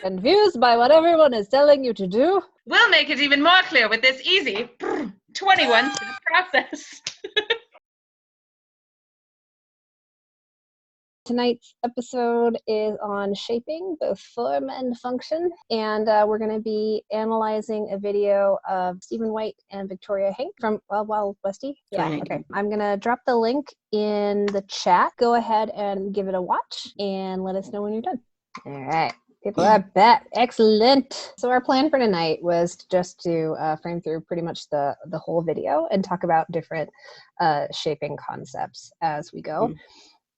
Confused by what everyone is telling you to do? We'll make it even more clear with this easy 21-step process. Tonight's episode is on shaping, both form and function, and we're going to be analyzing a video of Stephen White and Victoria Hank from Wild Westy. Yeah, okay. I'm going to drop the link in the chat. Go ahead and give it a watch and let us know when you're done. All right. People are back. Excellent. So our plan for tonight was just to frame through pretty much the whole video and talk about different shaping concepts as we go.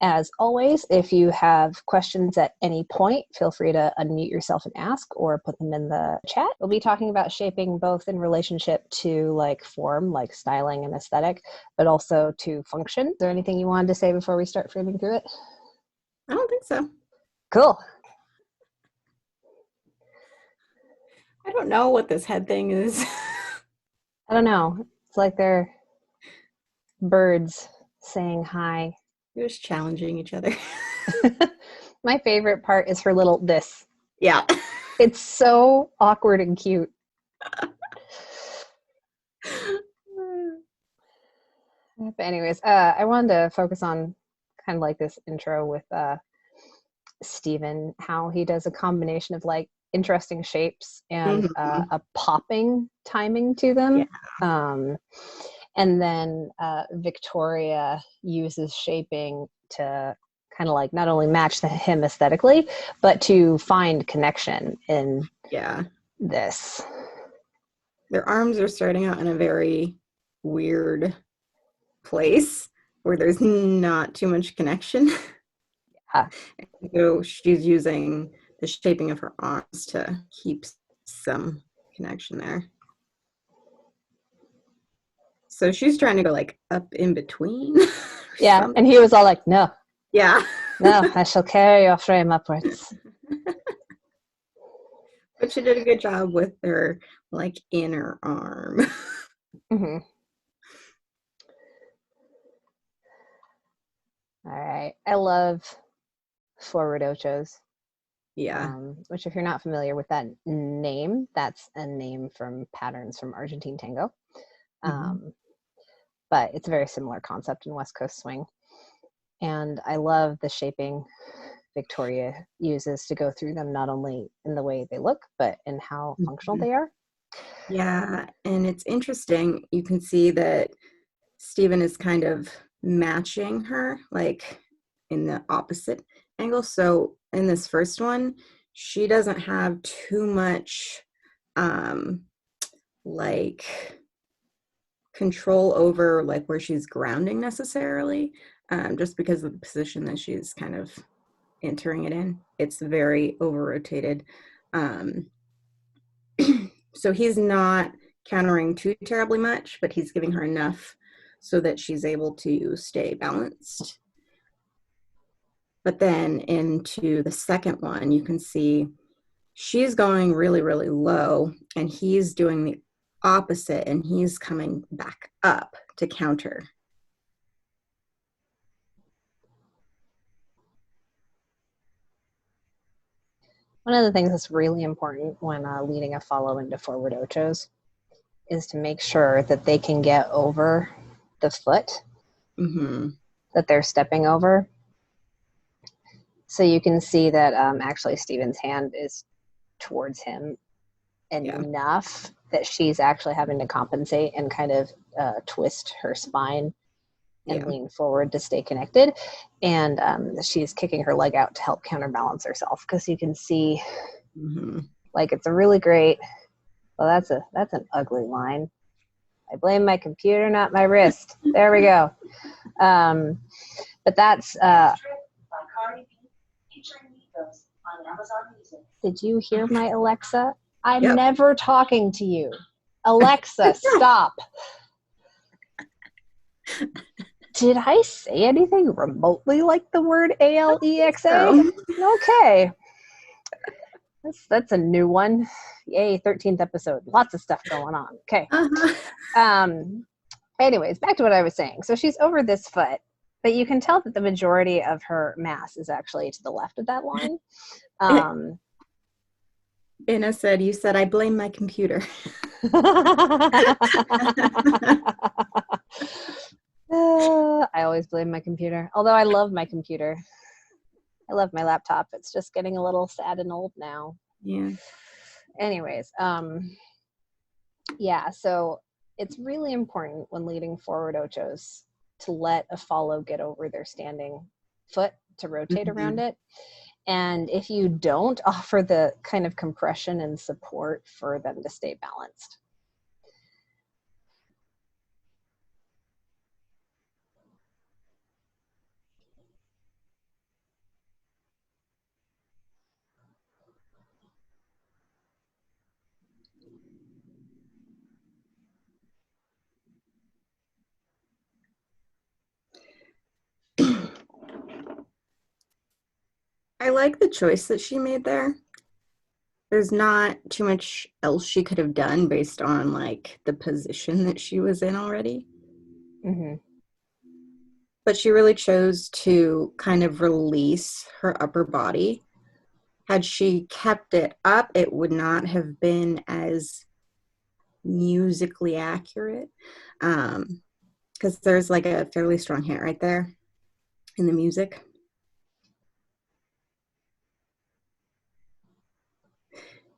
As always, if you have questions at any point, feel free to unmute yourself and ask or put them in the chat. We'll be talking about shaping both in relationship to like form, like styling and aesthetic, but also to function. Is there anything you wanted to say before we start framing through it? I don't think so. Cool. I don't know what this head thing is. I don't know. It's like they're birds saying hi. They're just challenging each other. My favorite part is her little this. Yeah. It's so awkward and cute. But anyways, I wanted to focus on kind of like this intro with Stephen, how he does a combination of like interesting shapes and a popping timing to them. Yeah. And then Victoria uses shaping to kind of like not only match him aesthetically, but to find connection in this. Their arms are starting out in a very weird place where there's not too much connection. Yeah. So she's using the shaping of her arms to keep some connection there. So she's trying to go like up in between. Yeah, something. And he was all like, no. Yeah. No, I shall carry your frame upwards. But she did a good job with her like inner arm. Mm-hmm. All right. I love forward ochos. Yeah. Which if you're not familiar with that name, that's a name from patterns from Argentine tango. But it's a very similar concept in West Coast swing. And I love the shaping Victoria uses to go through them, not only in the way they look, but in how functional they are. Yeah, and it's interesting. You can see that Stephen is kind of matching her, like in the opposite angle. So in this first one, she doesn't have too much like control over like where she's grounding necessarily, just because of the position that she's kind of entering it in. It's very over rotated. So he's not countering too terribly much, but he's giving her enough so that she's able to stay balanced. But then into the second one, you can see she's going really, really low, and he's doing the opposite, and he's coming back up to counter. One of the things that's really important when leading a follow into forward ochos is to make sure that they can get over the foot that they're stepping over. So you can see that actually Stephen's hand is towards him enough that she's actually having to compensate and kind of twist her spine and lean forward to stay connected. And she's kicking her leg out to help counterbalance herself, because you can see like it's a really great, well, that's an ugly line. I blame my computer, not my wrist. There we go. But that's did you hear my Alexa? I'm never talking to you. Alexa, stop. Did I say anything remotely like the word Alexa? Okay. That's a new one. Yay, 13th episode. Lots of stuff going on. Okay. Anyways, back to what I was saying. So she's over this foot, but you can tell that the majority of her mass is actually to the left of that line. Anna said, you said, I blame my computer. I always blame my computer. Although I love my computer. I love my laptop. It's just getting a little sad and old now. Yeah. Anyways, yeah, so it's really important when leading forward ochos to let a follow get over their standing foot to rotate around it. And if you don't, offer the kind of compression and support for them to stay balanced. I like the choice that she made there. There's not too much else she could have done based on like the position that she was in already. Mm-hmm. But she really chose to kind of release her upper body. Had she kept it up, it would not have been as musically accurate. Because there's like a fairly strong hit right there in the music.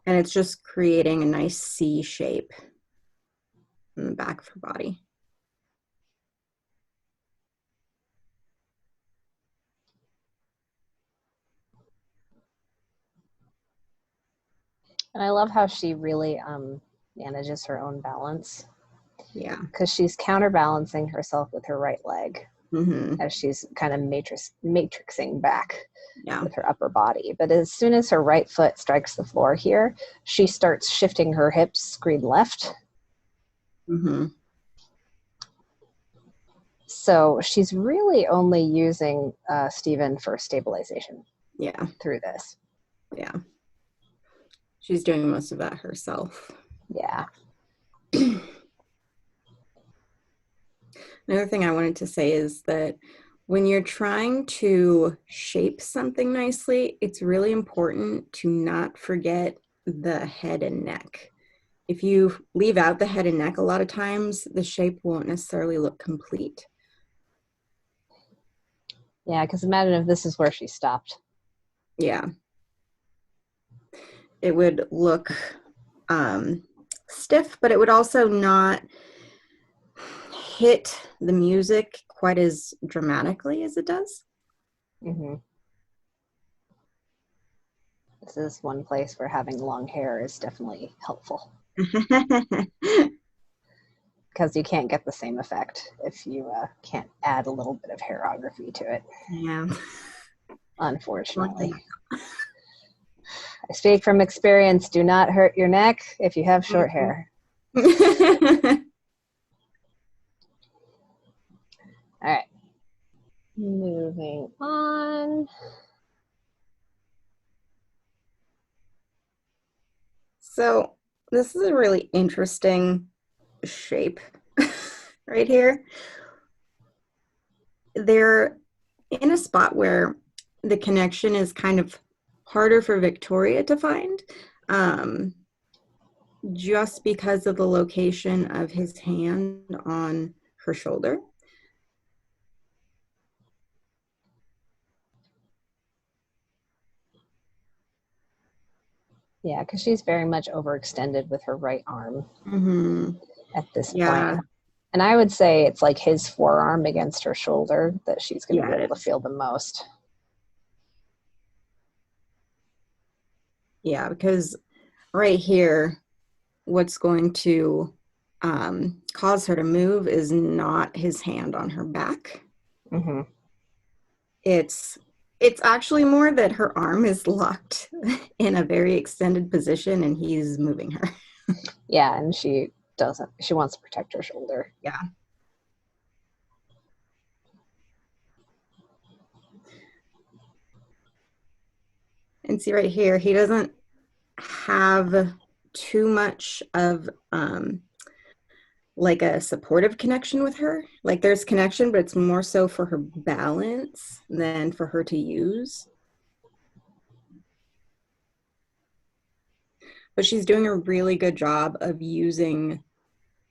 And it's just creating a nice C shape in the back of her body. And I love how she really manages her own balance. Yeah. Because she's counterbalancing herself with her right leg Mm-hmm. as she's kind of matrixing back with her upper body. But as soon as her right foot strikes the floor here, she starts shifting her hips screen left. Mm-hmm. So she's really only using Stephen for stabilization. Yeah. Through this. Yeah. She's doing most of that herself. Yeah. Another thing I wanted to say is that when you're trying to shape something nicely, it's really important to not forget the head and neck. If you leave out the head and neck, a lot of times the shape won't necessarily look complete. Yeah, because imagine if this is where she stopped. Yeah. It would look stiff, but it would also not hit the music quite as dramatically as it does. Mm-hmm. This is one place where having long hair is definitely helpful. Because you can't get the same effect if you can't add a little bit of hairography to it. Yeah. Unfortunately. I speak from experience. Do not hurt your neck if you have short hair. All right. Moving on. So this is a really interesting shape right here. They're in a spot where the connection is kind of harder for Victoria to find, just because of the location of his hand on her shoulder. Yeah, because she's very much overextended with her right arm at this point. And I would say it's like his forearm against her shoulder that she's going to be able to feel the most. Yeah, because right here, what's going to cause her to move is not his hand on her back. Mm-hmm. It's actually more that her arm is locked in a very extended position and he's moving her. Yeah, and she wants to protect her shoulder. Yeah. And see right here, he doesn't have too much of like a supportive connection with her. Like there's connection, but it's more so for her balance than for her to use. But she's doing a really good job of using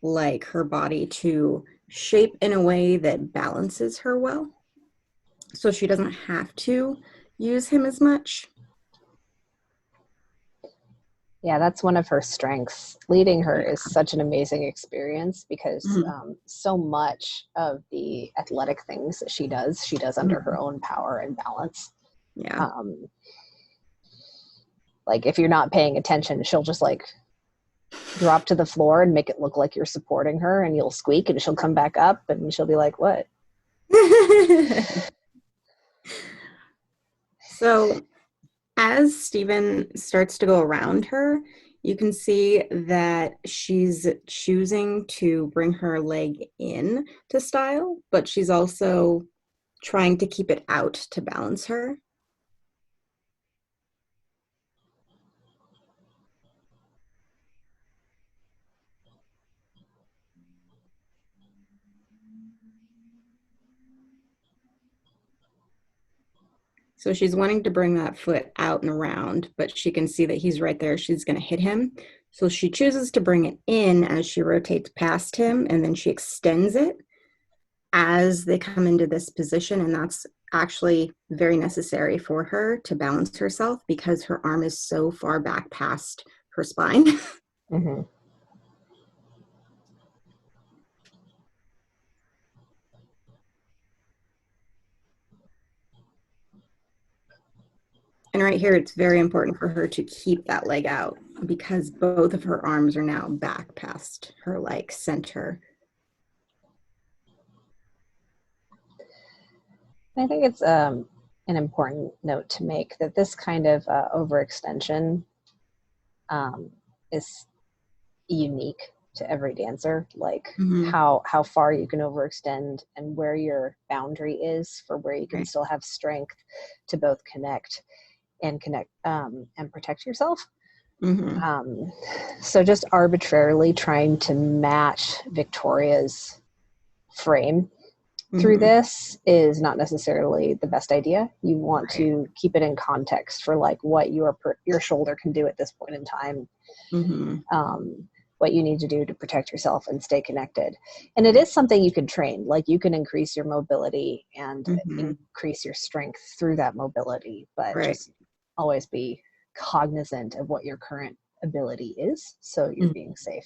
like her body to shape in a way that balances her well. So she doesn't have to use him as much. Yeah, that's one of her strengths. Leading her is such an amazing experience because so much of the athletic things that she does under her own power and balance. Yeah. Like if you're not paying attention, she'll just like drop to the floor and make it look like you're supporting her, and you'll squeak and she'll come back up and she'll be like, what? So as Stephen starts to go around her, you can see that she's choosing to bring her leg in to style, but she's also trying to keep it out to balance her. So she's wanting to bring that foot out and around, but she can see that he's right there. She's going to hit him. So she chooses to bring it in as she rotates past him, and then she extends it as they come into this position. And that's actually very necessary for her to balance herself because her arm is so far back past her spine. Mm-hmm. And right here, it's very important for her to keep that leg out because both of her arms are now back past her like center. I think it's an important note to make that this kind of overextension is unique to every dancer, like how far you can overextend and where your boundary is for where you can still have strength to both connect and protect yourself. So just arbitrarily trying to match Victoria's frame through this is not necessarily the best idea. You want to keep it in context for like what your shoulder can do at this point in time, what you need to do to protect yourself and stay connected. And it is something you can train. Like you can increase your mobility and increase your strength through that mobility, but just always be cognizant of what your current ability is so you're being safe.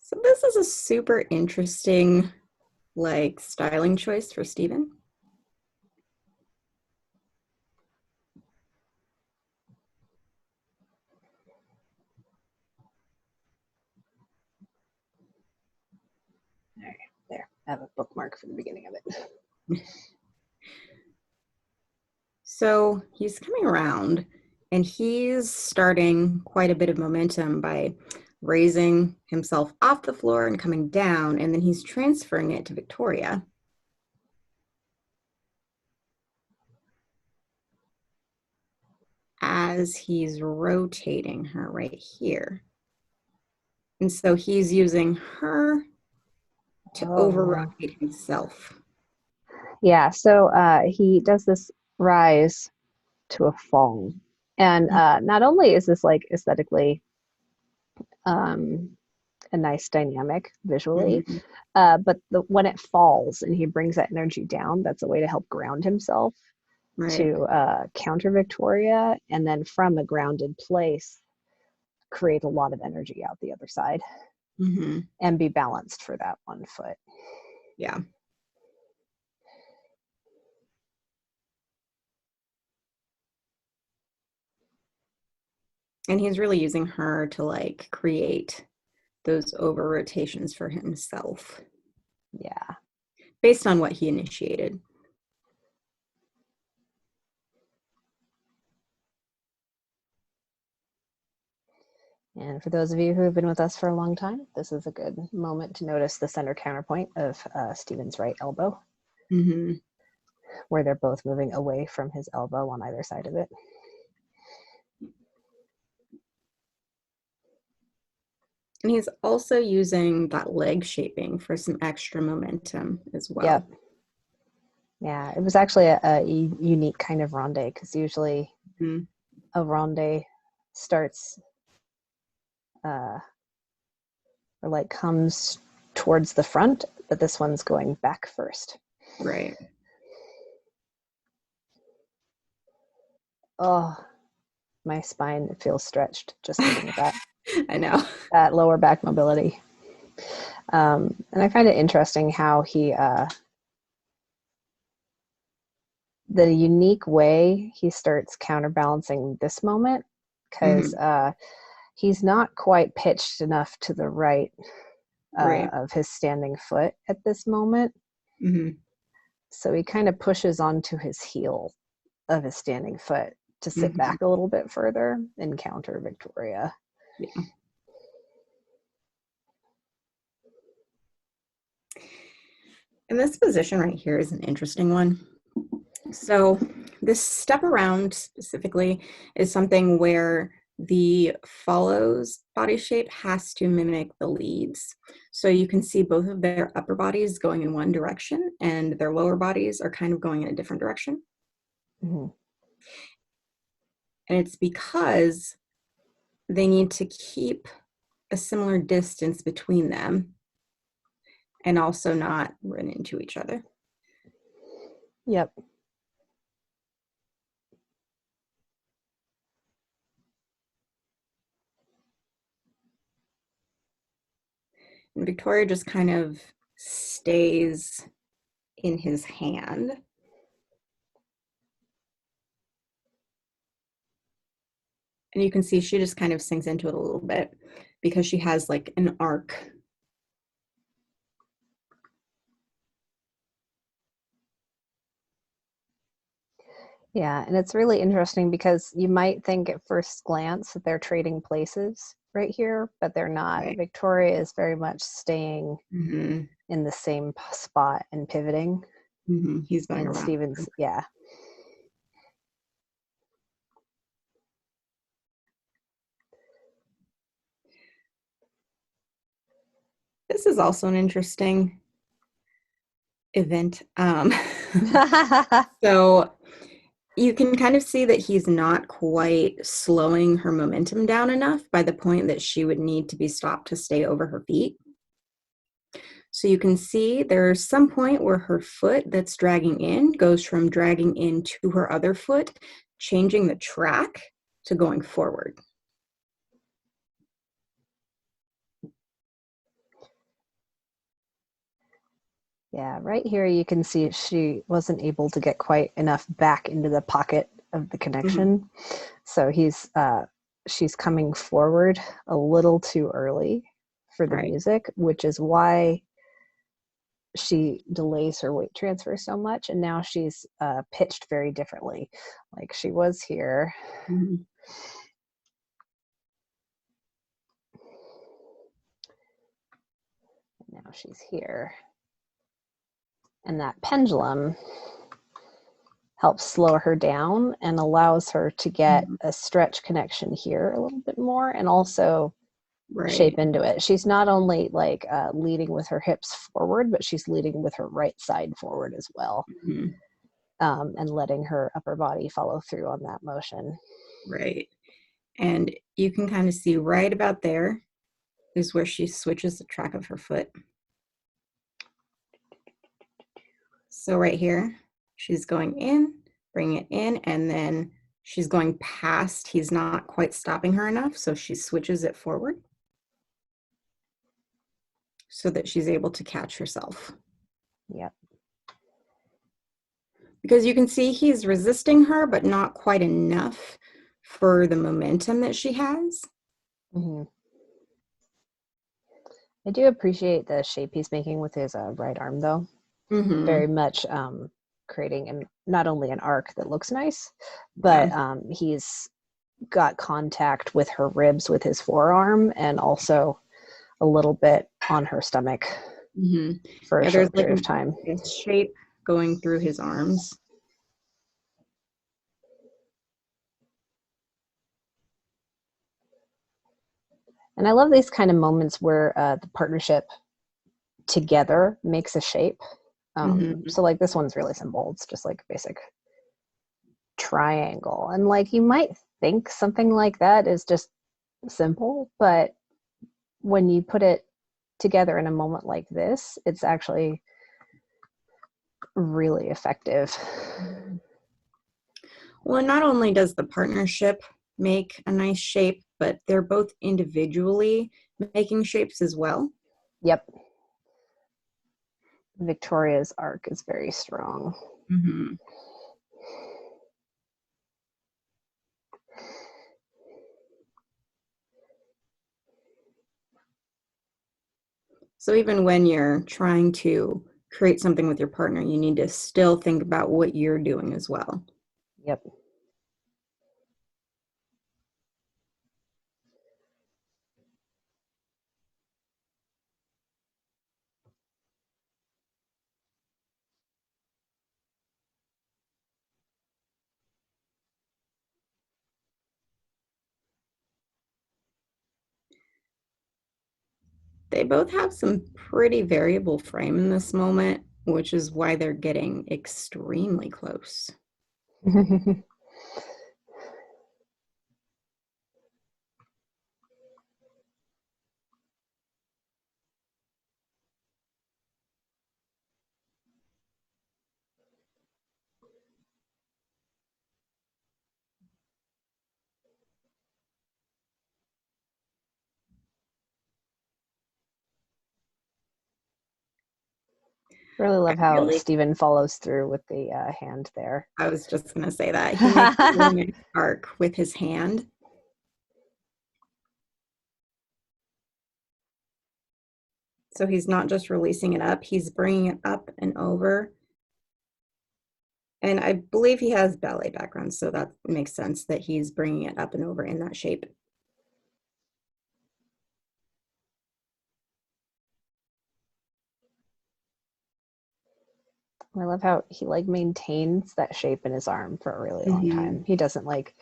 So this is a super interesting like styling choice for Stephen. All right, there. I have a bookmark for the beginning of it. So he's coming around and he's starting quite a bit of momentum by raising himself off the floor and coming down, and then he's transferring it to Victoria. As he's rotating her right here. And so he's using her to over-rotate himself. Yeah, so he does this rise to a fall. And not only is this like aesthetically a nice dynamic visually, but when it falls and he brings that energy down, that's a way to help ground himself to counter Victoria, and then from a grounded place create a lot of energy out the other side and be balanced for that one foot. Yeah. And he's really using her to like create those over rotations for himself. Yeah. Based on what he initiated. And for those of you who have been with us for a long time, this is a good moment to notice the center counterpoint of Stephen's right elbow, where they're both moving away from his elbow on either side of it. And he's also using that leg shaping for some extra momentum as well. Yep. Yeah, it was actually a unique kind of ronde, because usually a ronde starts or like comes towards the front, but this one's going back first. Right. Oh, my spine feels stretched just thinking of that. I know. That lower back mobility. And I find it interesting how he, the unique way he starts counterbalancing this moment, because he's not quite pitched enough to the right, of his standing foot at this moment. So he kind of pushes onto his heel of his standing foot to sit back a little bit further and counter Victoria. Yeah. And this position right here is an interesting one. So this step around specifically is something where the follows body shape has to mimic the leads. So you can see both of their upper bodies going in one direction and their lower bodies are kind of going in a different direction. And it's because they need to keep a similar distance between them and also not run into each other. Yep. And Victoria just kind of stays in his hand. And you can see she just kind of sinks into it a little bit because she has like an arc. Yeah, and it's really interesting because you might think at first glance that they're trading places right here, but they're not. Right. Victoria is very much staying in the same spot and pivoting. He's going and around. Steven's, yeah. This is also an interesting event. So you can kind of see that he's not quite slowing her momentum down enough by the point that she would need to be stopped to stay over her feet. So you can see there's some point where her foot that's dragging in goes from dragging into her other foot, changing the track to going forward. Yeah, right here you can see she wasn't able to get quite enough back into the pocket of the connection. So she's coming forward a little too early for the music, which is why she delays her weight transfer so much. And now she's pitched very differently. Like she was here. Now she's here. And that pendulum helps slow her down and allows her to get a stretch connection here a little bit more and also shape into it. She's not only like leading with her hips forward, but she's leading with her right side forward as well. And letting her upper body follow through on that motion. Right. And you can kind of see right about there is where she switches the track of her foot. So right here, she's going in, bringing it in, and then she's going past. He's not quite stopping her enough, so she switches it forward so that she's able to catch herself. Yep. Because you can see he's resisting her, but not quite enough for the momentum that she has. I do appreciate the shape he's making with his right arm, though. Very much creating not only an arc that looks nice, but he's got contact with her ribs with his forearm and also a little bit on her stomach for a short period of time. His shape going through his arms. And I love these kind of moments where the partnership together makes a shape. So like this one's really simple. It's just like a basic triangle. And like you might think something like that is just simple, but when you put it together in a moment like this, it's actually really effective. Well, not only does the partnership make a nice shape, but they're both individually making shapes as well. Yep. Victoria's arc is very strong. Mm-hmm. So even when you're trying to create something with your partner, you need to still think about what you're doing as well. Yep. They both have some pretty variable frame in this moment, which is why they're getting extremely close. Really love I how really- Stephen follows through with the hand there. I was just going to say that. He makes a really nice arc with his hand. So he's not just releasing it up, he's bringing it up and over. And I believe he has ballet background, so that makes sense that he's bringing it up and over in that shape. I love how he like maintains that shape in his arm for a really long time. He doesn't like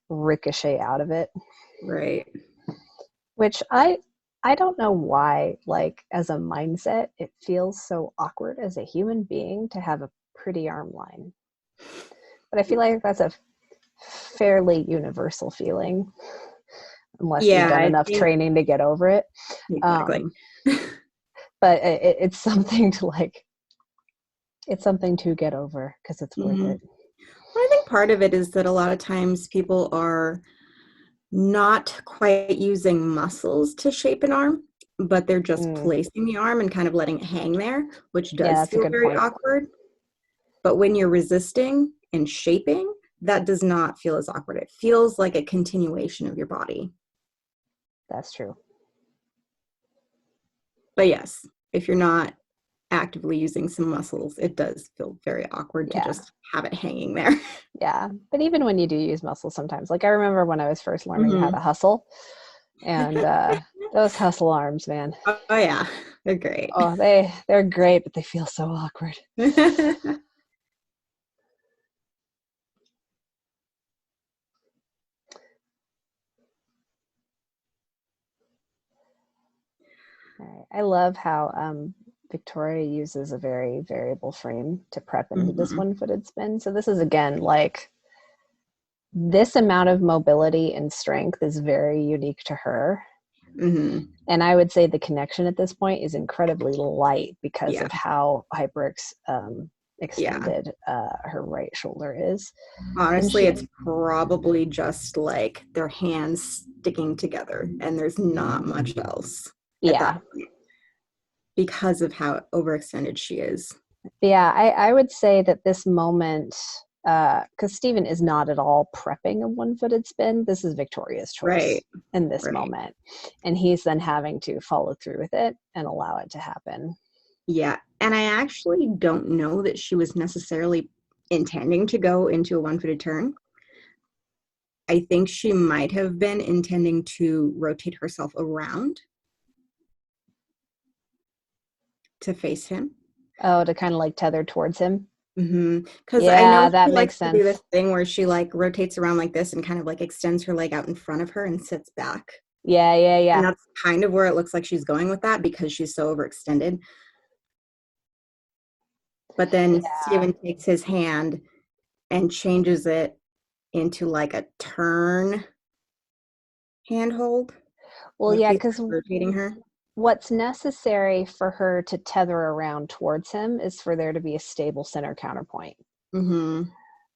ricochet out of it. Right. Which I don't know why, like as a mindset, it feels so awkward as a human being to have a pretty arm line. But I feel like that's a fairly universal feeling, unless you've done enough training to get over it. Exactly. But it's something to like, it's something to get over because it's worth it. Well, I think part of it is that a lot of times people are not quite using muscles to shape an arm, but they're just placing the arm and kind of letting it hang there, which does feel very awkward. But when you're resisting and shaping, that does not feel as awkward. It feels like a continuation of your body. That's true. But yes, if you're not actively using some muscles, it does feel very awkward to just have it hanging there. Yeah, but even when you do use muscles sometimes, like I remember when I was first learning how to hustle, and those hustle arms, man. Oh yeah, they're great. Oh, they're great, but they feel so awkward. I love how Victoria uses a very variable frame to prep into this one-footed spin. So this is, again, like this amount of mobility and strength is very unique to her. And I would say the connection at this point is incredibly light because of how extended her right shoulder is. Honestly, it's probably just like their hands sticking together and there's not much else. Yeah. Because of how overextended she is. Yeah, I would say that this moment, because Stephen is not at all prepping a one-footed spin, this is Victoria's choice in this moment. And he's then having to follow through with it and allow it to happen. Yeah, and I actually don't know that she was necessarily intending to go into a one-footed turn. I think she might have been intending to rotate herself around to face him. Oh, to kind of like tether towards him. Because I know that makes sense. To do this thing where she like rotates around like this and kind of like extends her leg out in front of her and sits back. And that's kind of where it looks like she's going with that because she's so overextended. But then Steven takes his hand and changes it into like a turn handhold. Well, like yeah, he's because rotating her. what's necessary for her to tether around towards him is for there to be a stable center counterpoint. Mm-hmm.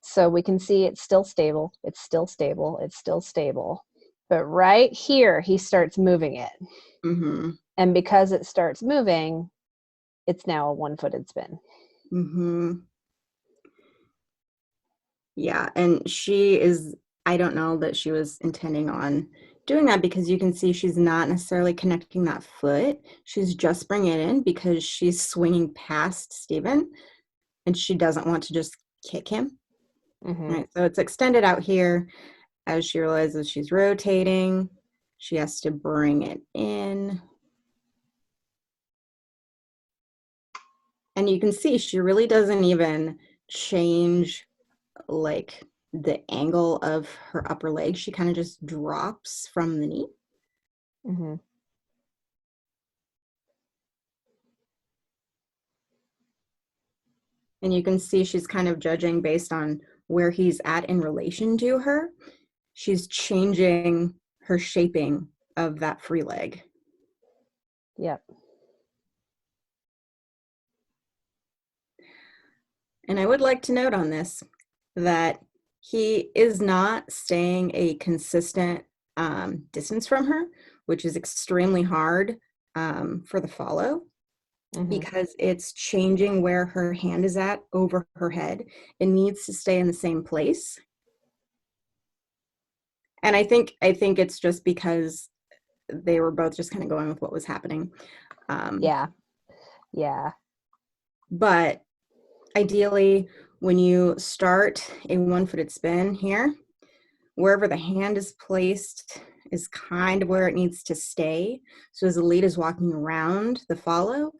So we can see it's still stable, it's still stable, it's still stable. But right here, he starts moving it. Mm-hmm. And because it starts moving, it's now a one-footed spin. Mm-hmm. Yeah, and I don't know that she was intending on doing that because you can see she's not necessarily connecting that foot. She's just bringing it in because she's swinging past Steven and she doesn't want to just kick him. Mm-hmm. Right, so it's extended out here. As she realizes she's rotating, she has to bring it in. And you can see she really doesn't even change like the angle of her upper leg. She kind of just drops from the knee. Mm-hmm. And you can see she's kind of judging based on where he's at in relation to her. She's changing her shaping of that free leg. Yep. And I would like to note on this that he is not staying a consistent distance from her, which is extremely hard for the follow. Mm-hmm. Because it's changing where her hand is at over her head. It needs to stay in the same place. And I think it's just because they were both just kind of going with what was happening. Yeah. But ideally, when you start a one-footed spin here, wherever the hand is placed is kind of where it needs to stay. So as the lead is walking around the follow,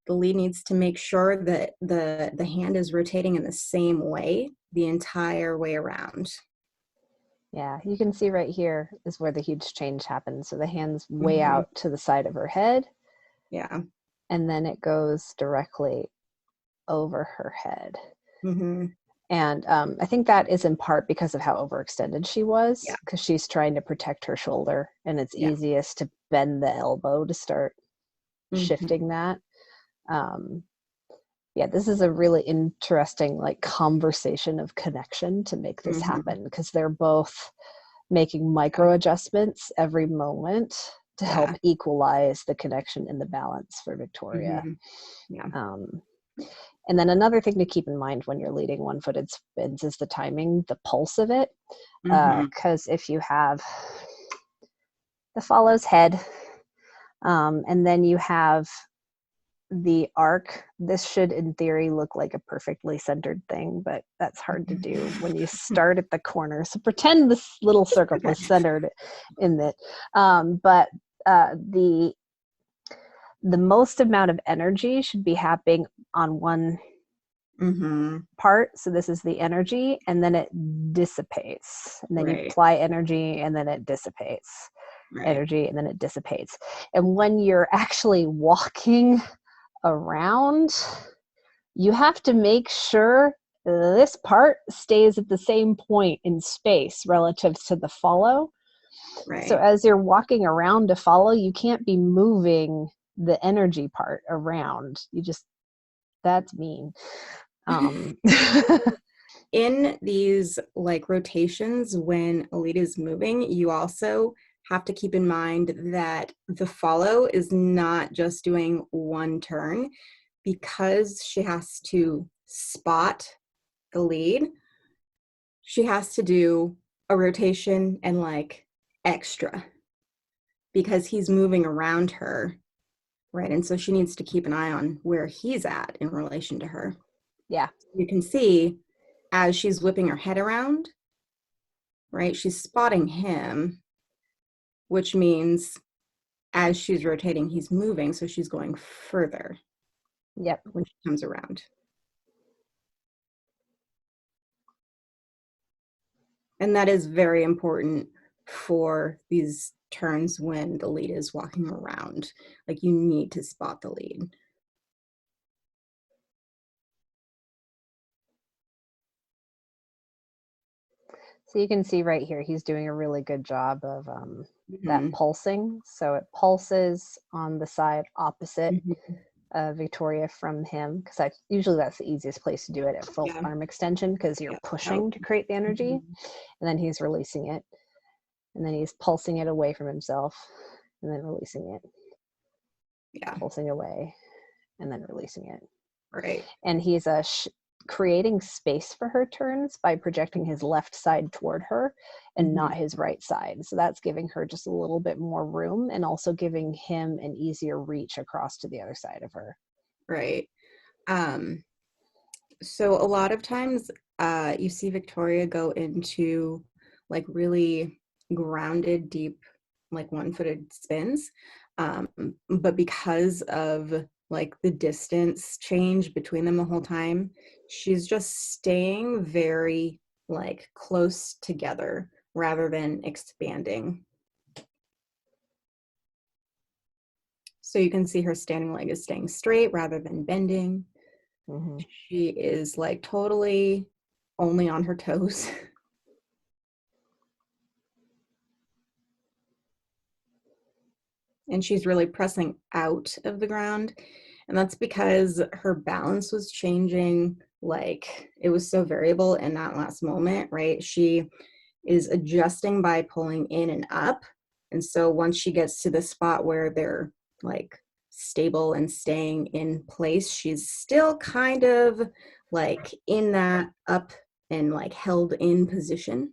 the lead needs to make sure that the hand is rotating in the same way the entire way around. Yeah, you can see right here is where the huge change happens. So the hand's way Mm-hmm. out to the side of her head. Yeah. And then it goes directly over her head. Mm-hmm. And I think that is in part because of how overextended she was, Yeah. because she's trying to protect her shoulder, and it's Yeah. easiest to bend the elbow to start Mm-hmm. shifting that. Yeah, this is a really interesting like conversation of connection to make this Mm-hmm. happen, because they're both making micro adjustments every moment to help equalize the connection and the balance for Victoria. Mm-hmm. Yeah. And then another thing to keep in mind when you're leading one-footed spins is the timing, the pulse of it. Because if you have the follow's head, and then you have the arc, this should in theory look like a perfectly centered thing, but that's hard to do when you start at the corner. So pretend this little circle was centered in it. But the most amount of energy should be happening on one part. So this is the energy, and then it dissipates, and then you apply energy, and then it dissipates. Energy, and then it dissipates. And when you're actually walking around, you have to make sure this part stays at the same point in space relative to the follow. So as you're walking around to follow, you can't be moving the energy part around. That's mean. In these like rotations, when a lead is moving, you also have to keep in mind that the follow is not just doing one turn, because she has to spot the lead. She has to do a rotation and like extra because he's moving around her, right? And so she needs to keep an eye on where he's at in relation to her. Yeah. You can see as she's whipping her head around, right? She's spotting him, which means as she's rotating, he's moving. So she's going further. Yep. When she comes around. And that is very important for these turns when the lead is walking around. Like, you need to spot the lead. So you can see right here, he's doing a really good job of that pulsing. So it pulses on the side opposite Victoria from him, because usually that's the easiest place to do it, at full arm extension, because you're pushing to create the energy. And then he's releasing it. And then he's pulsing it away from himself and then releasing it. Yeah. Pulsing away and then releasing it. Right. And he's creating space for her turns by projecting his left side toward her and not his right side. So that's giving her just a little bit more room, and also giving him an easier reach across to the other side of her. Right. So a lot of times you see Victoria go into like really grounded, deep, like one-footed spins. But because of like the distance change between them the whole time, she's just staying very like close together rather than expanding. So you can see her standing leg is staying straight rather than bending. She is like totally only on her toes. And she's really pressing out of the ground. And that's because her balance was changing. Like, it was so variable in that last moment, right? She is adjusting by pulling in and up. And so once she gets to the spot where they're like stable and staying in place, she's still kind of like in that up and like held in position.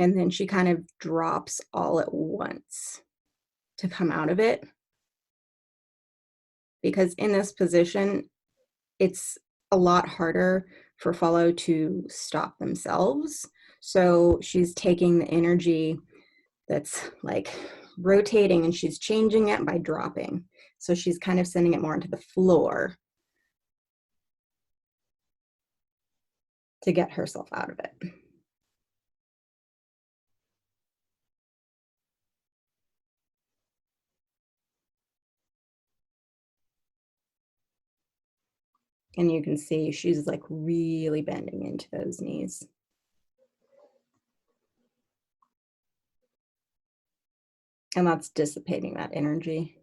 And then she kind of drops all at once to come out of it. Because in this position, it's a lot harder for follow to stop themselves. So she's taking the energy that's like rotating and she's changing it by dropping. So she's kind of sending it more into the floor to get herself out of it. And you can see she's like really bending into those knees. And that's dissipating that energy.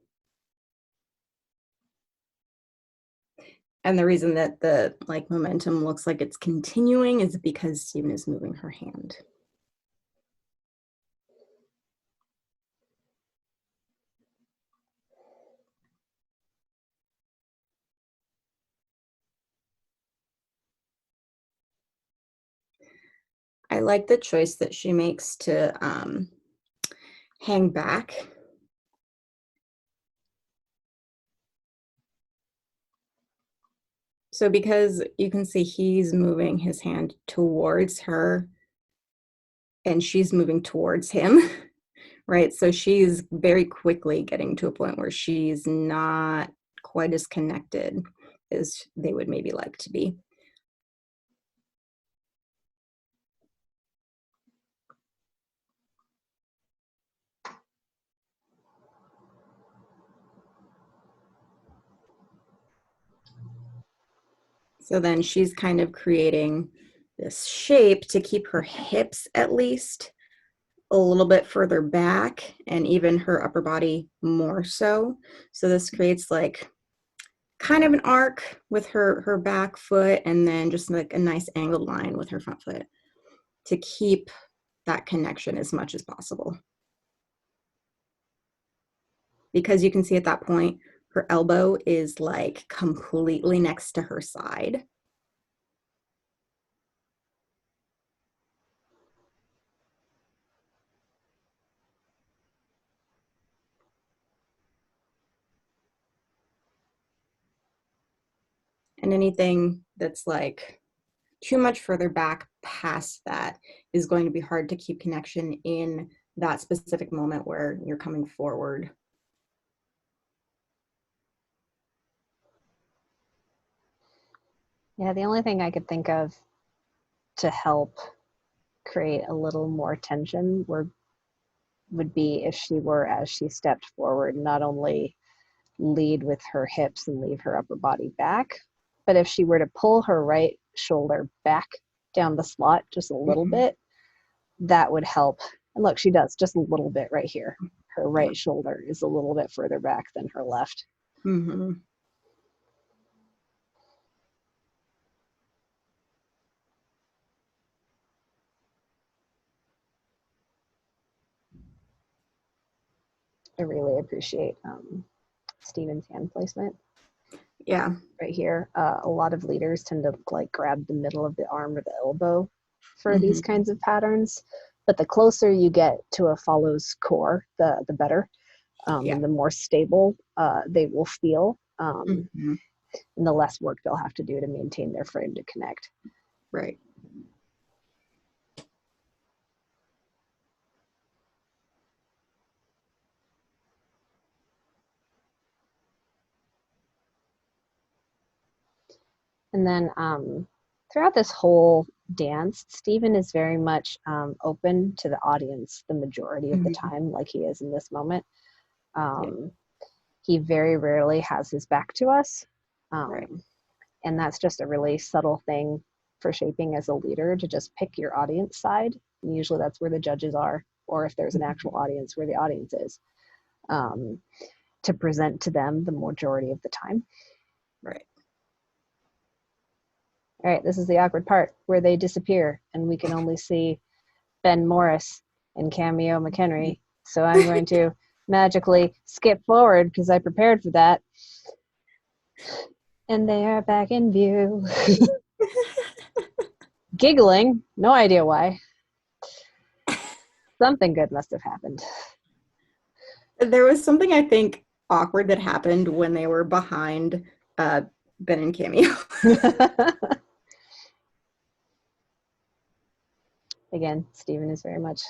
And the reason that the like momentum looks like it's continuing is because Stephen is moving her hand. I like the choice that she makes to hang back. So because you can see he's moving his hand towards her and she's moving towards him, right? So she's very quickly getting to a point where she's not quite as connected as they would maybe like to be. So then she's kind of creating this shape to keep her hips at least a little bit further back, and even her upper body more so. So this creates like kind of an arc with her back foot, and then just like a nice angled line with her front foot to keep that connection as much as possible. Because you can see at that point, her elbow is like completely next to her side. And anything that's like too much further back past that is going to be hard to keep connection in that specific moment where you're coming forward. Yeah, the only thing I could think of to help create a little more tension would be if she were, as she stepped forward, not only lead with her hips and leave her upper body back, but if she were to pull her right shoulder back down the slot just a little bit, that would help. And look, she does just a little bit right here. Her right shoulder is a little bit further back than her left. Mm-hmm. I really appreciate Stephen's hand placement. Yeah. Right here. A lot of leaders tend to like grab the middle of the arm or the elbow for these kinds of patterns. But the closer you get to a follow's core, the better. And the more stable they will feel. And the less work they'll have to do to maintain their frame to connect. Right. And then throughout this whole dance, Stephen is very much open to the audience the majority of the time, like he is in this moment. He very rarely has his back to us. Right. And that's just a really subtle thing for shaping as a leader, to just pick your audience side. And usually that's where the judges are, or if there's an actual audience, where the audience is, to present to them the majority of the time. Right. All right, this is the awkward part where they disappear and we can only see Ben Morris and Cameo McHenry. So I'm going to magically skip forward because I prepared for that. And they are back in view. Giggling, no idea why. Something good must have happened. There was something, I think, awkward that happened when they were behind Ben and Cameo. Again, Stephen is very much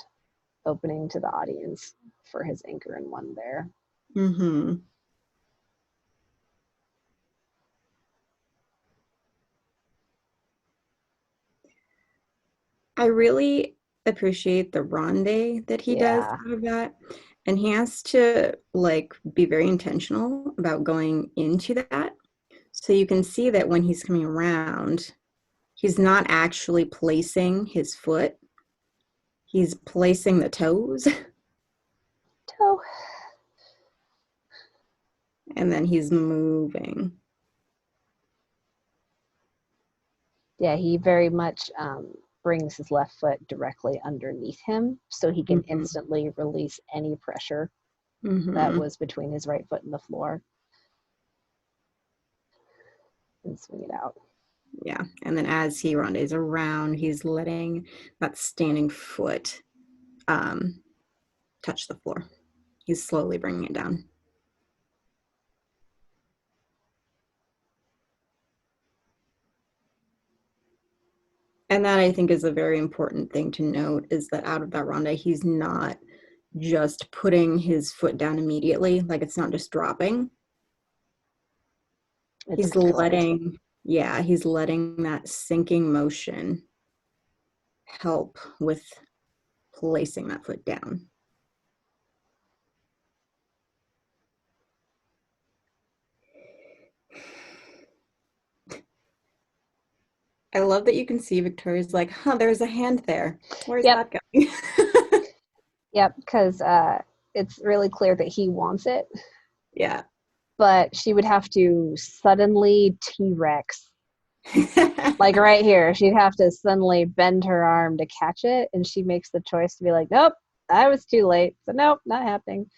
opening to the audience for his anchor in one there. Mm-hmm. I really appreciate the ronde that he does out of that. And he has to like be very intentional about going into that. So you can see that when he's coming around, he's not actually placing his foot. He's placing the toes. Toe. And then he's moving. Yeah, he very much brings his left foot directly underneath him so he can instantly release any pressure that was between his right foot and the floor and swing it out. Yeah, and then as he rondes around, he's letting that standing foot touch the floor. He's slowly bringing it down. And that, I think, is a very important thing to note, is that out of that ronde, he's not just putting his foot down immediately. Like, it's not just dropping. He's letting that sinking motion help with placing that foot down. I love that you can see Victoria's like, there's a hand there. Where's that going? Yep, because it's really clear that he wants it. Yeah. But she would have to suddenly T-Rex. Like right here, she'd have to suddenly bend her arm to catch it, and she makes the choice to be like, nope, I was too late. So nope, not happening.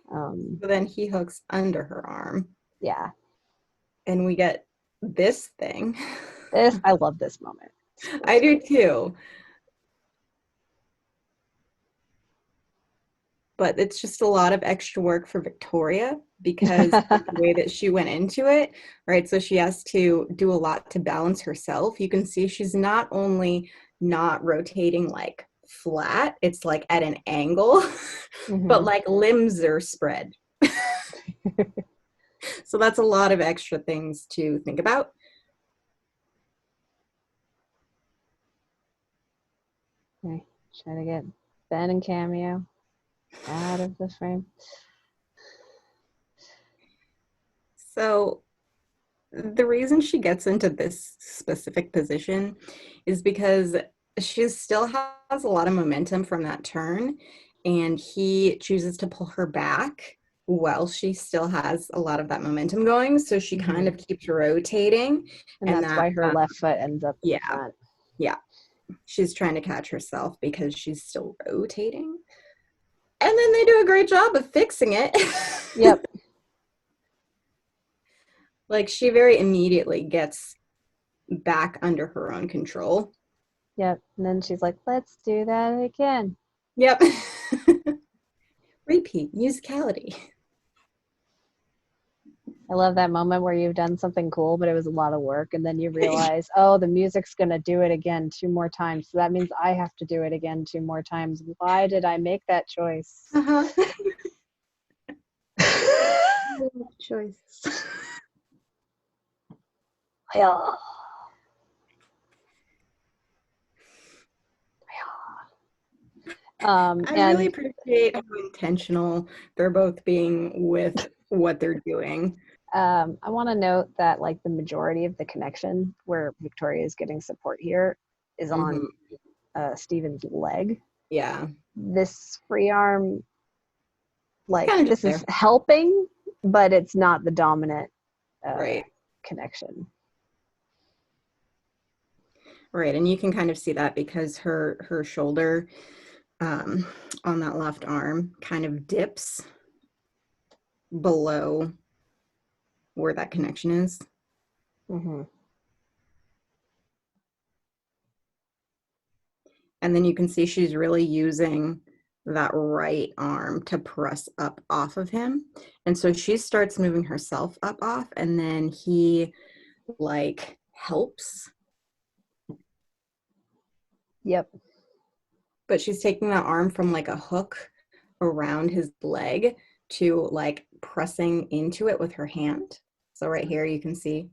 But then he hooks under her arm. Yeah. And we get this thing. I love this moment. I do too. But it's just a lot of extra work for Victoria because of the way that she went into it, right? So she has to do a lot to balance herself. You can see she's not only not rotating like flat, it's like at an angle, but like limbs are spread. So that's a lot of extra things to think about. Okay, try to get Ben and Cameo out of the frame. So the reason she gets into this specific position is because she still has a lot of momentum from that turn, and he chooses to pull her back while she still has a lot of that momentum going. So she kind of keeps rotating. And that's why her left foot ends up in yeah, front. Yeah. She's trying to catch herself because she's still rotating. And then they do a great job of fixing it. Yep. Like, she very immediately gets back under her own control. Yep. And then she's like, let's do that again. Yep. Repeat. Musicality. I love that moment where you've done something cool, but it was a lot of work. And then you realize, oh, the music's going to do it again 2 more times. So that means I have to do it again 2 more times. Why did I make that choice? Uh-huh. Choice. Yeah. I really appreciate how intentional they're both being with what they're doing. I want to note that like the majority of the connection where Victoria is getting support here is on Steven's leg. Yeah. This free arm, like kind of this is helping, but it's not the dominant right connection. Right, and you can kind of see that because her shoulder on that left arm kind of dips below where that connection is. Mm-hmm. And then you can see she's really using that right arm to press up off of him. And so she starts moving herself up off, and then he like helps. Yep. But she's taking that arm from like a hook around his leg to like pressing into it with her hand. So right here you can see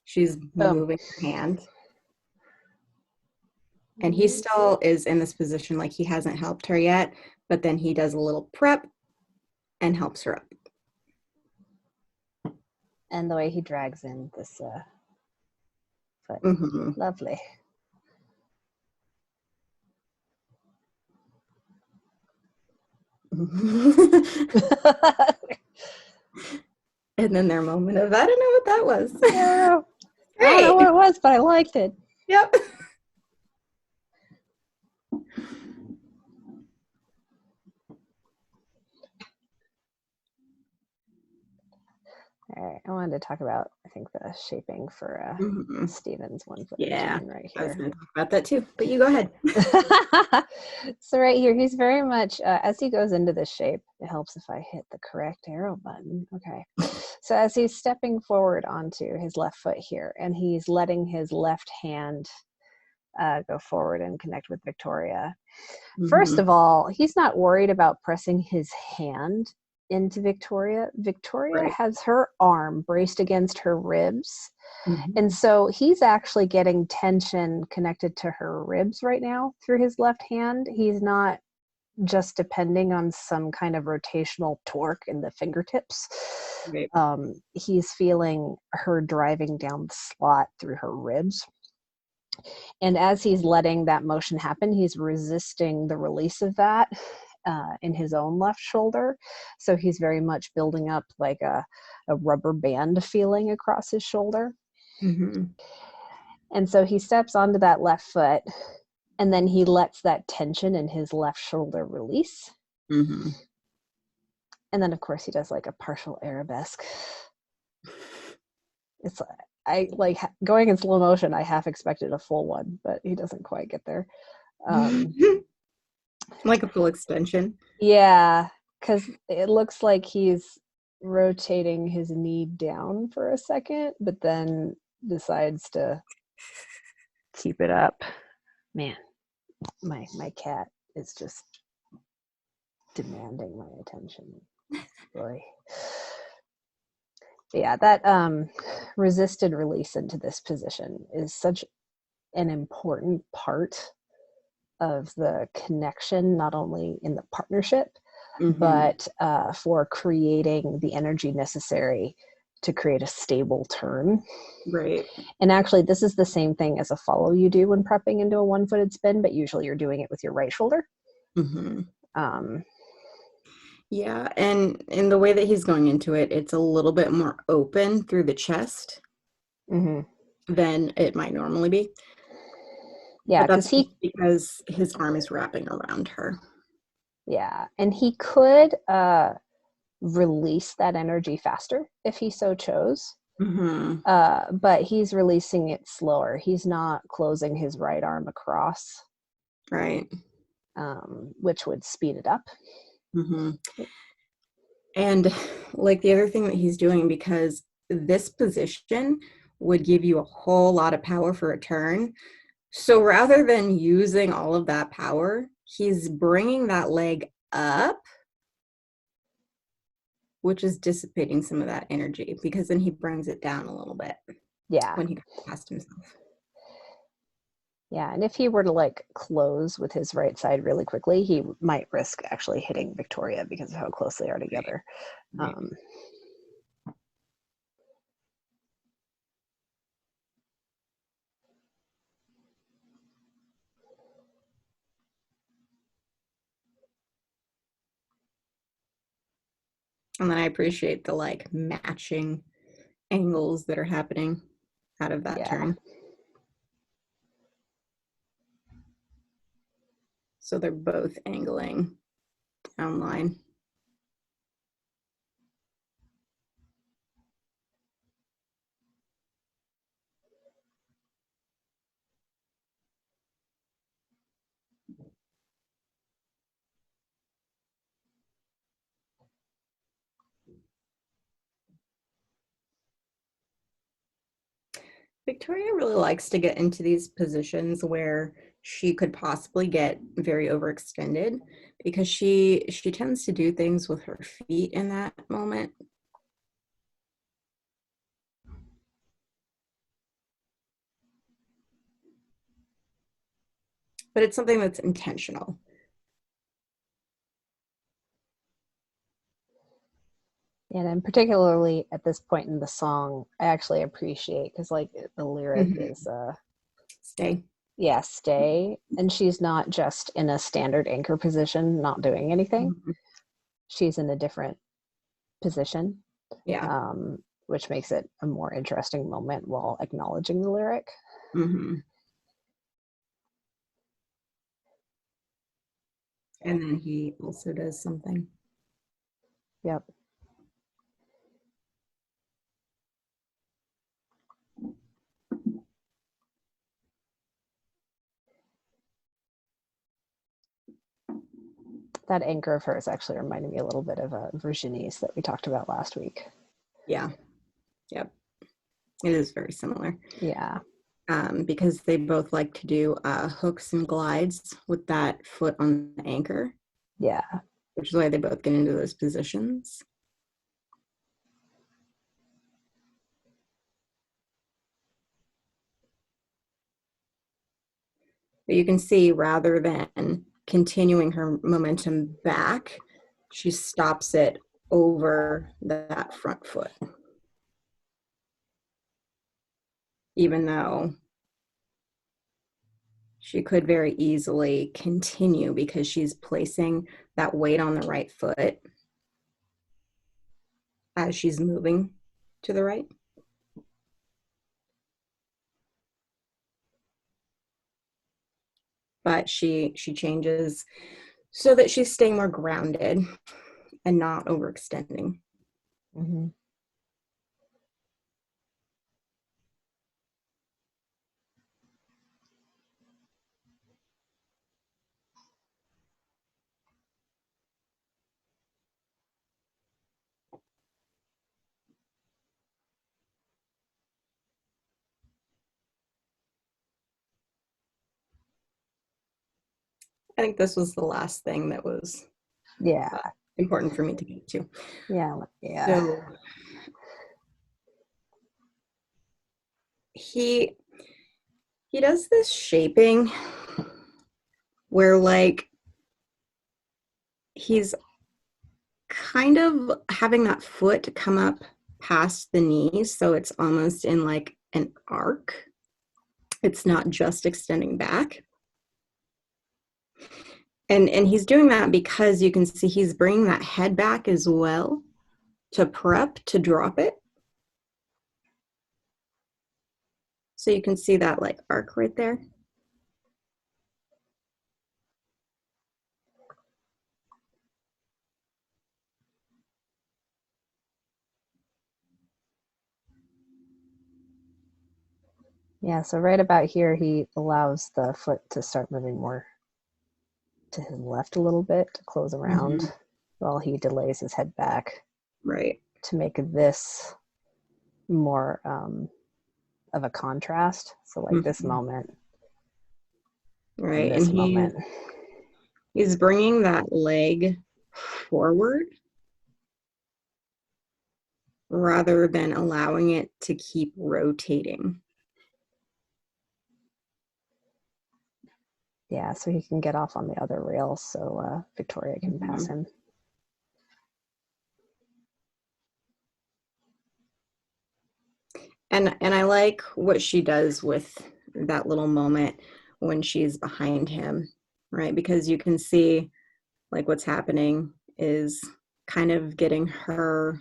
she's moving her hand. And he still is in this position, like he hasn't helped her yet, but then he does a little prep and helps her up. And the way he drags in this foot. Lovely. And then their moment of, I don't know what that was. I don't know what it was, but I liked it. Yep. All right, I wanted to talk about, I think, the shaping for Steven's 1 foot right here. I was going to talk about that too, but you go ahead. So right here, he's very much, as he goes into this shape, it helps if I hit the correct arrow button. Okay. So as he's stepping forward onto his left foot here, and he's letting his left hand go forward and connect with Victoria. First of all, he's not worried about pressing his hand into Victoria. Victoria has her arm braced against her ribs. And so he's actually getting tension connected to her ribs right now through his left hand. He's not just depending on some kind of rotational torque in the fingertips. Right. He's feeling her driving down the slot through her ribs. And as he's letting that motion happen, he's resisting the release of that in his own left shoulder. So he's very much building up like a rubber band feeling across his shoulder. And so he steps onto that left foot, and then he lets that tension in his left shoulder release. And then, of course, he does like a partial arabesque. It's I like going in slow motion. I half expected a full one, but he doesn't quite get there. Like a full extension. Yeah, because it looks like he's rotating his knee down for a second, but then decides to keep it up. Man, my cat is just demanding my attention. Boy. Yeah, that resisted release into this position is such an important part of the connection, not only in the partnership, Mhm. but for creating the energy necessary to create a stable turn. Right. And actually, this is the same thing as a follow you do when prepping into a one-footed spin, but usually you're doing it with your right shoulder. Mhm. Um, Yeah, and in the way that he's going into it, it's a little bit more open through the chest mhm. than it might normally be. Yeah, But that's because just because his arm is wrapping around her. yeah, and he could release that energy faster if he so chose. Mhm. But he's releasing it slower. He's not closing his right arm across, Right. which would speed it up. Mhm. And like the other thing that he's doing, because this position would give you a whole lot of power for a turn. So rather than using all of that power, he's bringing that leg up, which is dissipating some of that energy, because then he brings it down a little bit Yeah. when he goes past himself. Yeah, and if he were to like close with his right side really quickly, he might risk actually hitting Victoria because of how close they are together. Right. And then I appreciate the like matching angles that are happening out of that Yeah. turn. So they're both angling down line. Victoria really likes to get into these positions where she could possibly get very overextended, because she tends to do things with her feet in that moment. But it's something that's intentional. And then particularly at this point in the song, I actually appreciate because like the lyric is Stay. yeah, stay. And she's not just in a standard anchor position, not doing anything. She's in a different position. Yeah. Which makes it a more interesting moment while acknowledging the lyric. And then he also does something. Yep. That anchor of hers actually reminded me a little bit of a Virginie's that we talked about last week. Yeah. Yep. It is very similar. Yeah. Because they both like to do hooks and glides with that foot on the anchor. Yeah. Which is why they both get into those positions. But you can see, rather than continuing her momentum back, she stops it over that front foot. Even though she could very easily continue, because she's placing that weight on the right foot as she's moving to the right. But she changes so that she's staying more grounded and not overextending. Mm-hmm. I think this was the last thing that was important for me to get to. Yeah. So he does this shaping where like he's kind of having that foot come up past the knees, so it's almost in like an arc. It's not just extending back. And he's doing that because you can see he's bringing that head back as well to prep to drop it. So you can see that like arc right there. Yeah, so right about here, he allows the foot to start moving more to his left a little bit to close around while he delays his head back. Right. To make this more of a contrast. So like this moment. Right. And this moment. He's bringing that leg forward rather than allowing it to keep rotating. Yeah, so he can get off on the other rail so Victoria can pass him. And I like what she does with that little moment when she's behind him, right? Because you can see like what's happening is kind of getting her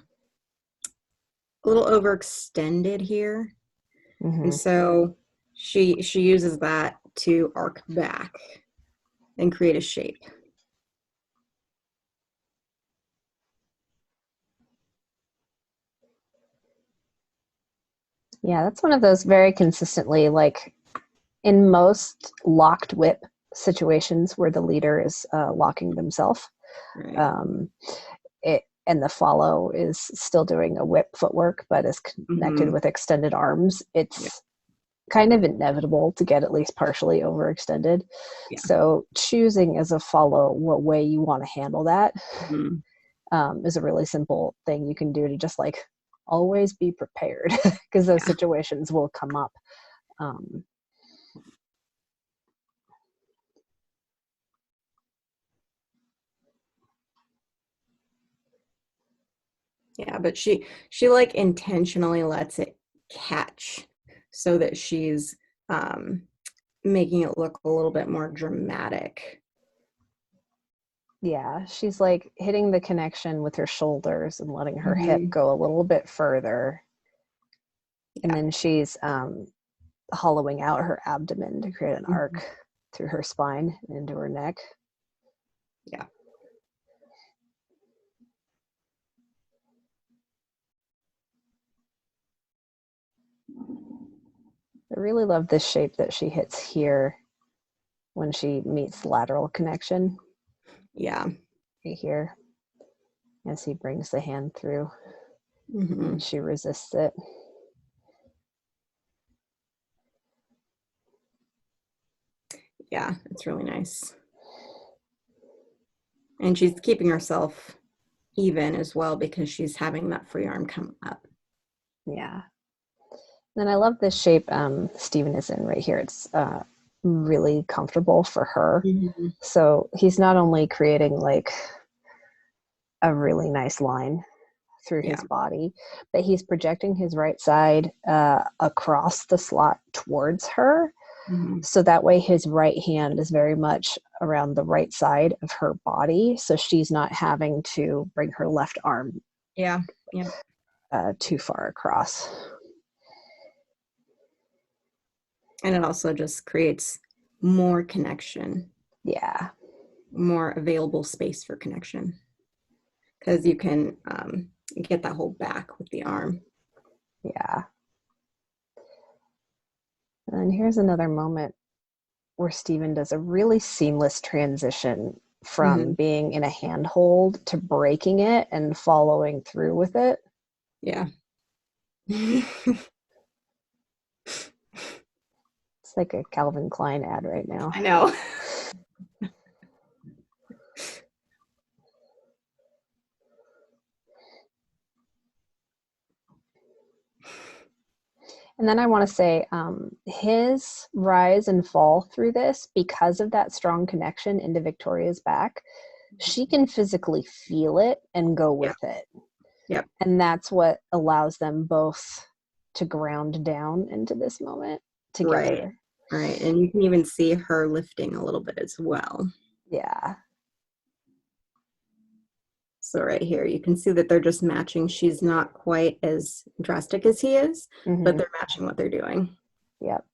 a little overextended here. And so she uses that to arc back and create a shape. Yeah, that's one of those very consistently, like in most locked whip situations where the leader is locking themselves. Right. And the follow is still doing a whip footwork, but is connected with extended arms. It's kind of inevitable to get at least partially overextended. Yeah. So choosing as a follow what way you want to handle that is a really simple thing you can do to just like always be prepared because those situations will come up. Yeah, but she like intentionally lets it catch so that she's making it look a little bit more dramatic. Yeah, she's like hitting the connection with her shoulders and letting her hip go a little bit further. And then she's hollowing out her abdomen to create an arc through her spine and into her neck. Yeah. I really love this shape that she hits here when she meets lateral connection. Yeah. Right here. As he brings the hand through and she resists it. Yeah, it's really nice. And she's keeping herself even as well because she's having that free arm come up. Yeah. And I love this shape Stephen is in right here. It's really comfortable for her. So he's not only creating like a really nice line through his body, but he's projecting his right side across the slot towards her. So that way his right hand is very much around the right side of her body. So she's not having to bring her left arm too far across. And it also just creates more connection. Yeah. More available space for connection. Because you can get that whole back with the arm. Yeah. And here's another moment where Stephen does a really seamless transition from being in a handhold to breaking it and following through with it. Yeah. It's like a Calvin Klein ad right now. I know. And then I want to say his rise and fall through this, because of that strong connection into Victoria's back, she can physically feel it and go with it. Yep. And that's what allows them both to ground down into this moment together. Right. And you can even see her lifting a little bit as well. Yeah. So right here, you can see that they're just matching. She's not quite as drastic as he is, but they're matching what they're doing. Yep.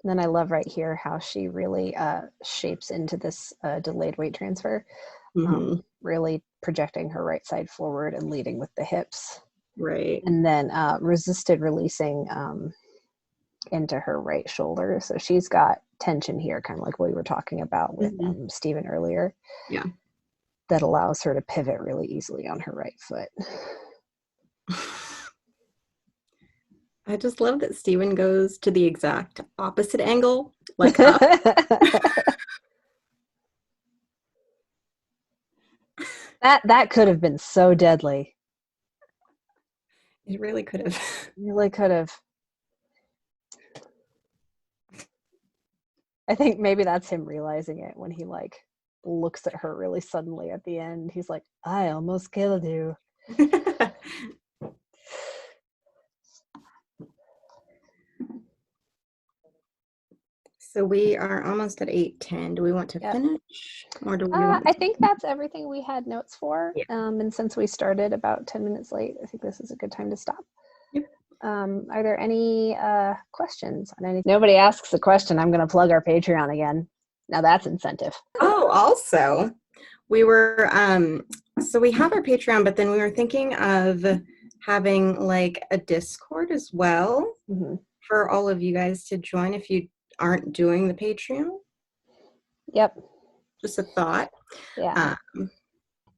And then I love right here how she really shapes into this delayed weight transfer, really projecting her right side forward and leading with the hips. Right. And then resisted releasing into her right shoulder. So she's got tension here, kind of like what we were talking about with Stephen earlier. Yeah. That allows her to pivot really easily on her right foot. I just love that Stephen goes to the exact opposite angle, like up. That could have been so deadly. It really could have. Really could have. I think maybe that's him realizing it when he like looks at her really suddenly at the end. He's like, I almost killed you. So we are almost at 8:10. Do we want to finish? Or do we want I think that's everything we had notes for. Yeah. And since we started about 10 minutes late, I think this is a good time to stop. Yep. Are there any questions on anything? Nobody asks a question. I'm going to plug our Patreon again. Now that's incentive. Oh, also, we were, so we have our Patreon, but then we were thinking of having like a Discord as well for all of you guys to join if you aren't doing the Patreon. Yep. Just a thought. Yeah.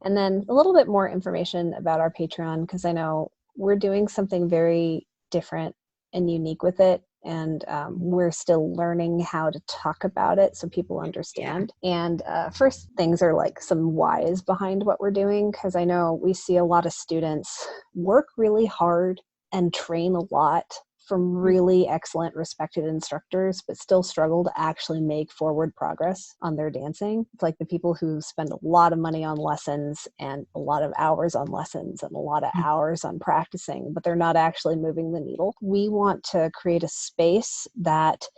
And then a little bit more information about our Patreon, because I know we're doing something very different and unique with it. And we're still learning how to talk about it so people understand. And first things are like some whys behind what we're doing, because I know we see a lot of students work really hard and train a lot from really excellent, respected instructors, but still struggle to actually make forward progress on their dancing. It's like the people who spend a lot of money on lessons and a lot of hours on lessons and a lot of hours on practicing, but they're not actually moving the needle. We want to create a space that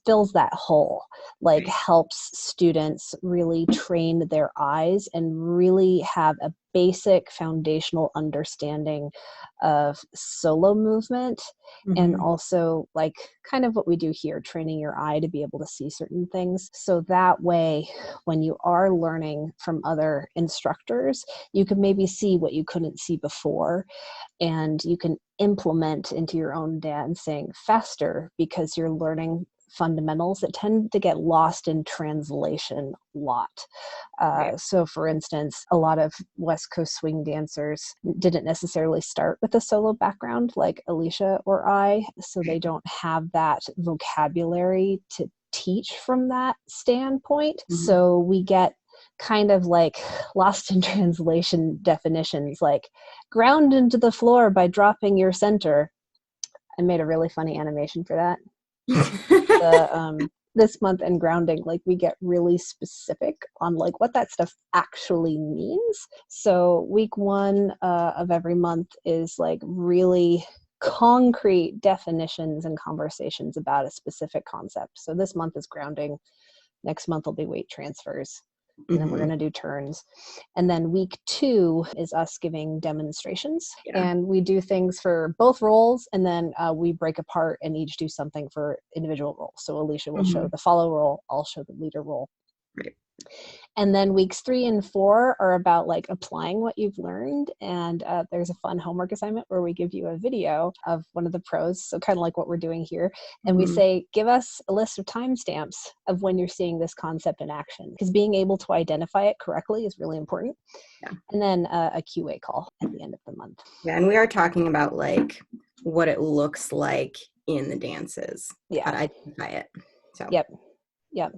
fills that hole, like helps students really train their eyes and really have a basic foundational understanding of solo movement, and also like kind of what we do here, training your eye to be able to see certain things. So that way, when you are learning from other instructors, you can maybe see what you couldn't see before, and you can implement into your own dancing faster because you're learning fundamentals that tend to get lost in translation a lot. So for instance, a lot of West Coast swing dancers didn't necessarily start with a solo background like Alicia or I, so they don't have that vocabulary to teach from that standpoint. So we get kind of like lost in translation definitions, like ground into the floor by dropping your center. I made a really funny animation for that. This month in grounding, like we get really specific on like what that stuff actually means. So week 1 of every month is like really concrete definitions and conversations about a specific concept. So this month is grounding. Next month will be weight transfers. And then we're going to do turns. And then week 2 is us giving demonstrations. And we do things for both roles. And then we break apart and each do something for individual roles. So Alicia will show the follow role. I'll show the leader role. Right. And then weeks 3 and 4 are about like applying what you've learned. And there's a fun homework assignment where we give you a video of one of the pros. So kind of like what we're doing here. And we say, give us a list of timestamps of when you're seeing this concept in action, because being able to identify it correctly is really important. And then a QA call at the end of the month. Yeah. And we are talking about like what it looks like in the dances. How to identify it. So. Yeah.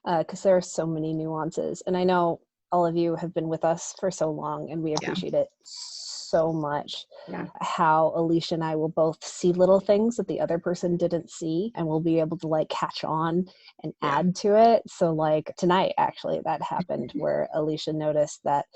Because there are so many nuances. And I know all of you have been with us for so long, and we appreciate it so much. Yeah. How Alicia and I will both see little things that the other person didn't see, and we'll be able to like catch on and add to it. So like tonight, actually, that happened where Alicia noticed that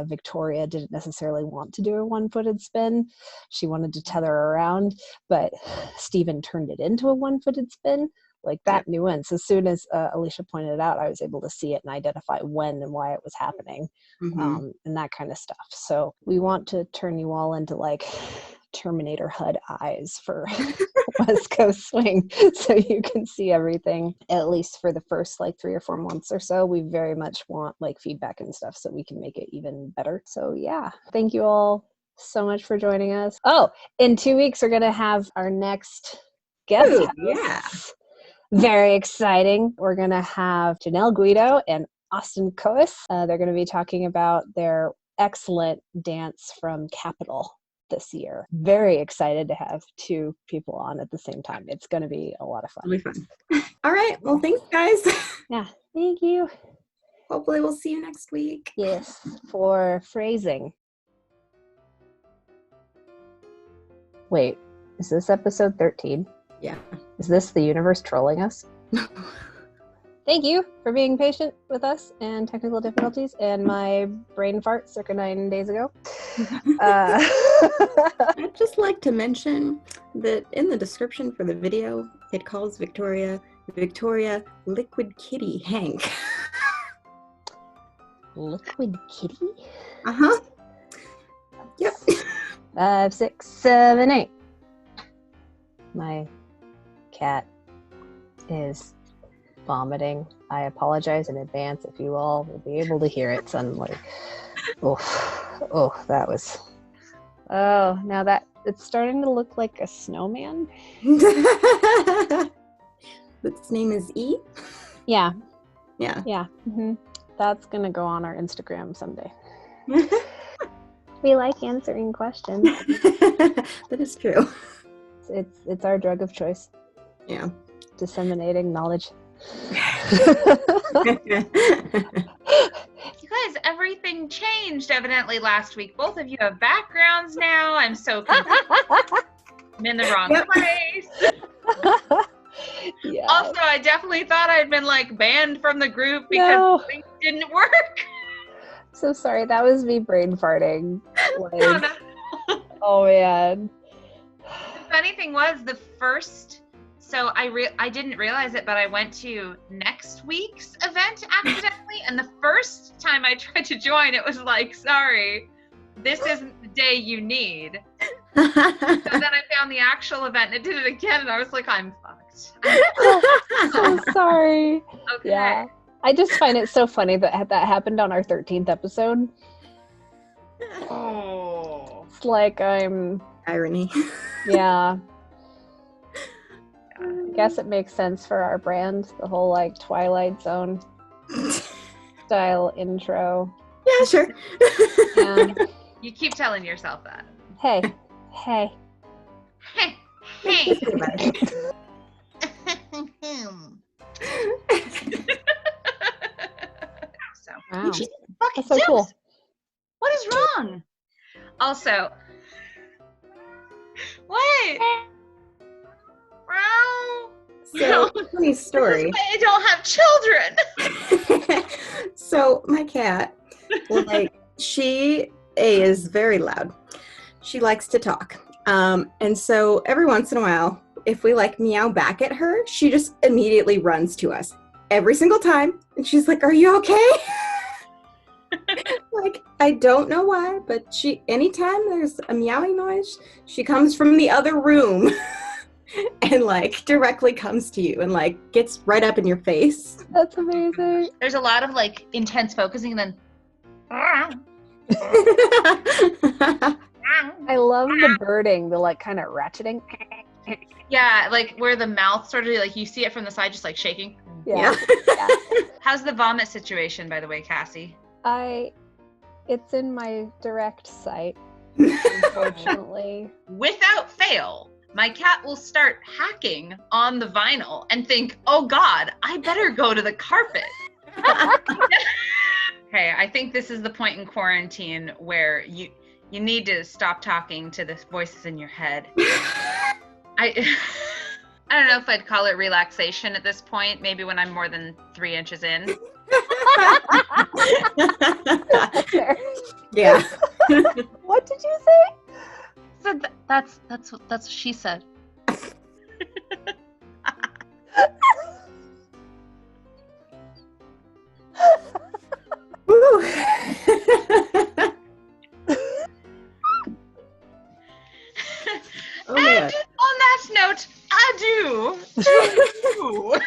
Victoria didn't necessarily want to do a one-footed spin. She wanted to tether around, but Stephen turned it into a one-footed spin. Like that nuance, as soon as Alicia pointed it out, I was able to see it and identify when and why it was happening, and that kind of stuff. So we want to turn you all into like Terminator HUD eyes for West Coast Swing, so you can see everything, at least for the first like 3 or 4 months or so. We very much want like feedback and stuff so we can make it even better. So yeah, thank you all so much for joining us. Oh, in 2 weeks, we're going to have our next guest host. Yeah. Very exciting. We're going to have Janelle Guido and Austin Coas. They're going to be talking about their excellent dance from Capitol this year. Very excited to have 2 people on at the same time. It's going to be a lot of fun. It'll be fun. All right. Well, thanks, guys. Yeah. Thank you. Hopefully we'll see you next week. Yes. For phrasing. Wait, is this episode 13? Yeah. Is this the universe trolling us? Thank you for being patient with us and technical difficulties and my brain fart circa 9 days ago. I'd just like to mention that in the description for the video, it calls Victoria Liquid Kitty Hank. Liquid Kitty? Uh-huh. Yep. 5, 6, 7, 8. My cat is vomiting. I apologize in advance if you all will be able to hear it suddenly. That was... Oh, now that it's starting to look like a snowman. Its name is E? Yeah. Yeah. Yeah. That's going to go on our Instagram someday. We like answering questions. That is true. It's our drug of choice. Yeah. Disseminating knowledge. You guys, everything changed evidently last week. Both of you have backgrounds now. I'm so confused. I'm in the wrong place. Yeah. Also, I definitely thought I'd been like banned from the group because things didn't work. So sorry, that was me brain farting. Like, No. oh man. The funny thing was the first, so I didn't realize it, but I went to next week's event accidentally, and the first time I tried to join, it was like, sorry, this isn't the day you need. So then I found the actual event and it did it again, and I was like, I'm fucked. So sorry. Okay. Yeah. I just find it so funny that that happened on our 13th episode. Oh. It's like I'm... Irony. Yeah. I guess it makes sense for our brand, the whole like Twilight Zone style intro. Yeah, sure. Yeah. You keep telling yourself that. Hey. Hey. So, Wow. fucking That's so Zeus. cool. What is wrong? Also, what? Wow. So, funny story. This is why I don't have children. So, my cat, like, she is very loud. She likes to talk. And so every once in a while, if we like meow back at her, she just immediately runs to us every single time. And she's like, "Are you okay?" Like, I don't know why, but anytime there's a meowing noise, she comes from the other room and like directly comes to you and like gets right up in your face. That's amazing. There's a lot of like intense focusing and then I love the birding, the like kind of ratcheting. yeah, like where the mouth sort of like you see it from the side just like shaking. Yeah. How's the vomit situation, by the way, Cassie? It's in my direct sight, unfortunately. Without fail, my cat will start hacking on the vinyl and think, oh God, I better go to the carpet. Okay, I think this is the point in quarantine where you need to stop talking to the voices in your head. I don't know if I'd call it relaxation at this point, maybe when I'm more than 3 inches in. Fair. Yeah. What did you say? Said that's what she said. Woo. Oh, And man. on that note, adieu to you.